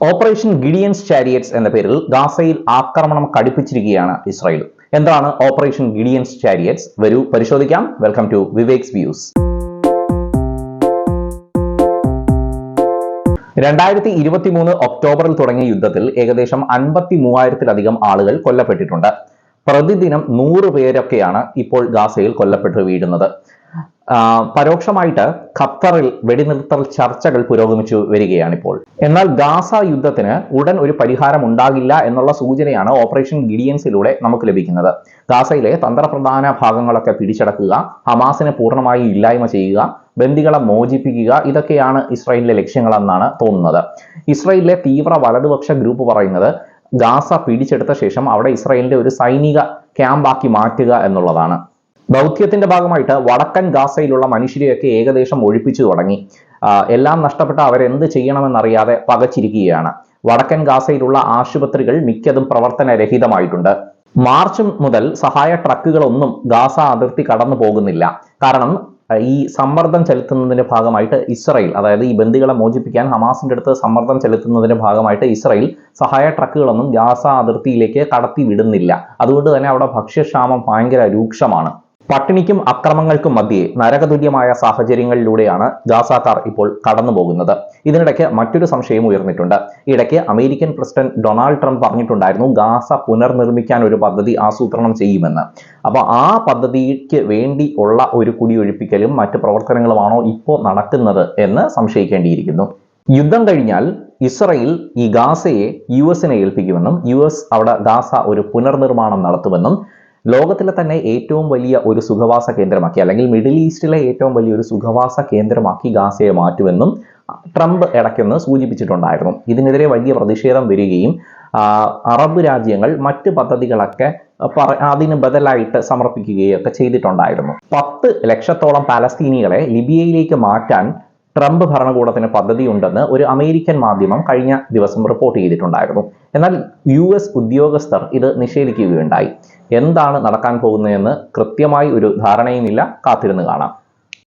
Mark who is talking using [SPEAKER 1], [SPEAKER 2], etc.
[SPEAKER 1] Operation Gideons chariots എന്ന പേരിൽ ഗാസയിൽ ആക്രമണം കടുപ്പിച്ചിരിക്കുകയാണ് ഇസ്രായേൽ. എന്താണ് ഓപ്പറേഷൻ ഗിഡിയൻസ് ചാരിയറ്റ്സ്? വരൂ പരിശോധിക്കാം. Welcome to വിവേക്സ് views. 2023 ഒക്ടോബറിൽ തുടങ്ങിയ യുദ്ധത്തിൽ ഏകദേശം 53,000-ലധികം ആളുകൾ കൊല്ലപ്പെട്ടിട്ടുണ്ട്. പ്രതിദിനം 100 പേരൊക്കെയാണ് ഇപ്പോൾ ഗാസയിൽ കൊല്ലപ്പെട്ടു വീഴുന്നത്. പരോക്ഷമായിട്ട് ഖത്തറിൽ വെടിനിർത്തൽ ചർച്ചകൾ പുരോഗമിച്ചു വരികയാണിപ്പോൾ. എന്നാൽ ഗാസ യുദ്ധത്തിന് ഉടൻ ഒരു പരിഹാരം ഉണ്ടാകില്ല എന്നുള്ള സൂചനയാണ് ഓപ്പറേഷൻ ഗിഡിയൻസിലൂടെ നമുക്ക് ലഭിക്കുന്നത്. ഗാസയിലെ തന്ത്രപ്രധാന ഭാഗങ്ങളൊക്കെ പിടിച്ചടക്കുക, ഹമാസിനെ പൂർണ്ണമായി ഇല്ലായ്മ ചെയ്യുക, ബന്ദികളെ മോചിപ്പിക്കുക, ഇതൊക്കെയാണ് ഇസ്രായേലിലെ ലക്ഷ്യങ്ങളെന്നാണ് തോന്നുന്നത്. ഇസ്രായേലിലെ തീവ്ര വലതുപക്ഷ ഗ്രൂപ്പ് പറയുന്നത് ഗാസ പിടിച്ചെടുത്ത ശേഷം അവിടെ ഇസ്രായേലിന്റെ ഒരു സൈനിക ക്യാമ്പാക്കി മാറ്റുക എന്നുള്ളതാണ്. ദൗത്യത്തിന്റെ ഭാഗമായിട്ട് വടക്കൻ ഗാസയിലുള്ള മനുഷ്യരെയൊക്കെ ഏകദേശം ഒഴിപ്പിച്ചു തുടങ്ങി. എല്ലാം നഷ്ടപ്പെട്ട അവരെന്ത് ചെയ്യണമെന്നറിയാതെ പകച്ചിരിക്കുകയാണ്. വടക്കൻ ഗാസയിലുള്ള ആശുപത്രികൾ മിക്കതും പ്രവർത്തനരഹിതമായിട്ടുണ്ട്. മാർച്ച് മുതൽ സഹായ ട്രക്കുകളൊന്നും ഗാസ അതിർത്തി കടന്നു പോകുന്നില്ല. കാരണം ഈ സമ്മർദ്ദം ചെലുത്തുന്നതിന്റെ ഭാഗമായിട്ട് ഇസ്രായേൽ, അതായത് ഈ ബന്ദികളെ മോചിപ്പിക്കാൻ ഹമാസിന്റെ അടുത്ത് സമ്മർദ്ദം ചെലുത്തുന്നതിന്റെ ഭാഗമായിട്ട് ഇസ്രായേൽ സഹായ ട്രക്കുകളൊന്നും ഗാസ അതിർത്തിയിലേക്ക് കടത്തി വിടുന്നില്ല. അതുകൊണ്ട് തന്നെ അവിടെ ഭക്ഷ്യക്ഷാമം ഭയങ്കര രൂക്ഷമാണ്. പട്ടിണിക്കും അക്രമങ്ങൾക്കും മധ്യേ നരകതുല്യമായ സാഹചര്യങ്ങളിലൂടെയാണ് ഗാസക്കാർ ഇപ്പോൾ കടന്നു പോകുന്നത്. ഇതിനിടയ്ക്ക് മറ്റൊരു സംശയം ഉയർന്നിട്ടുണ്ട്. ഇടയ്ക്ക് അമേരിക്കൻ പ്രസിഡന്റ് ഡൊണാൾഡ് ട്രംപ് പറഞ്ഞിട്ടുണ്ടായിരുന്നു ഗാസ പുനർനിർമ്മിക്കാൻ ഒരു പദ്ധതി ആസൂത്രണം ചെയ്യുമെന്ന്. അപ്പോൾ ആ പദ്ധതിക്ക് വേണ്ടി ഉള്ള ഒരു കുടിയൊഴിപ്പിക്കലും മറ്റു പ്രവർത്തനങ്ങളുമാണോ ഇപ്പോൾ നടക്കുന്നത് എന്ന് സംശയിക്കേണ്ടിയിരിക്കുന്നു. യുദ്ധം കഴിഞ്ഞാൽ ഇസ്രായേൽ ഈ ഗാസയെ US-നെ ഏൽപ്പിക്കുമെന്നും US അവിടെ ഗാസ ഒരു പുനർനിർമ്മാണം നടത്തുമെന്നും ലോകത്തിലെ തന്നെ ഏറ്റവും വലിയ ഒരു സുഖവാസ കേന്ദ്രമാക്കി, അല്ലെങ്കിൽ മിഡിൽ ഈസ്റ്റിലെ ഏറ്റവും വലിയൊരു സുഖവാസ കേന്ദ്രമാക്കി ഗാസയെ മാറ്റുമെന്നും ട്രംപ് ഇടയ്ക്കൊന്ന് സൂചിപ്പിച്ചിട്ടുണ്ടായിരുന്നു. ഇതിനെതിരെ വലിയ പ്രതിഷേധം വരികയും അറബ് രാജ്യങ്ങൾ മറ്റ് പദ്ധതികളൊക്കെ അതിന് ബദലായിട്ട് സമർപ്പിക്കുകയൊക്കെ ചെയ്തിട്ടുണ്ടായിരുന്നു. 10 ലക്ഷത്തോളം പാലസ്തീനികളെ ലിബിയയിലേക്ക് മാറ്റാൻ ട്രംപ് ഭരണകൂടത്തിന് പദ്ധതിയുണ്ടെന്ന് ഒരു അമേരിക്കൻ മാധ്യമം കഴിഞ്ഞ ദിവസം റിപ്പോർട്ട് ചെയ്തിട്ടുണ്ടായിരുന്നു. എന്നാൽ US ഉദ്യോഗസ്ഥർ ഇത് നിഷേധിക്കുകയുണ്ടായി. എന്താണ് നടക്കാൻ പോകുന്നതെന്ന് കൃത്യമായി ഒരു ധാരണയുമില്ല. കാത്തിരുന്ന് കാണാം.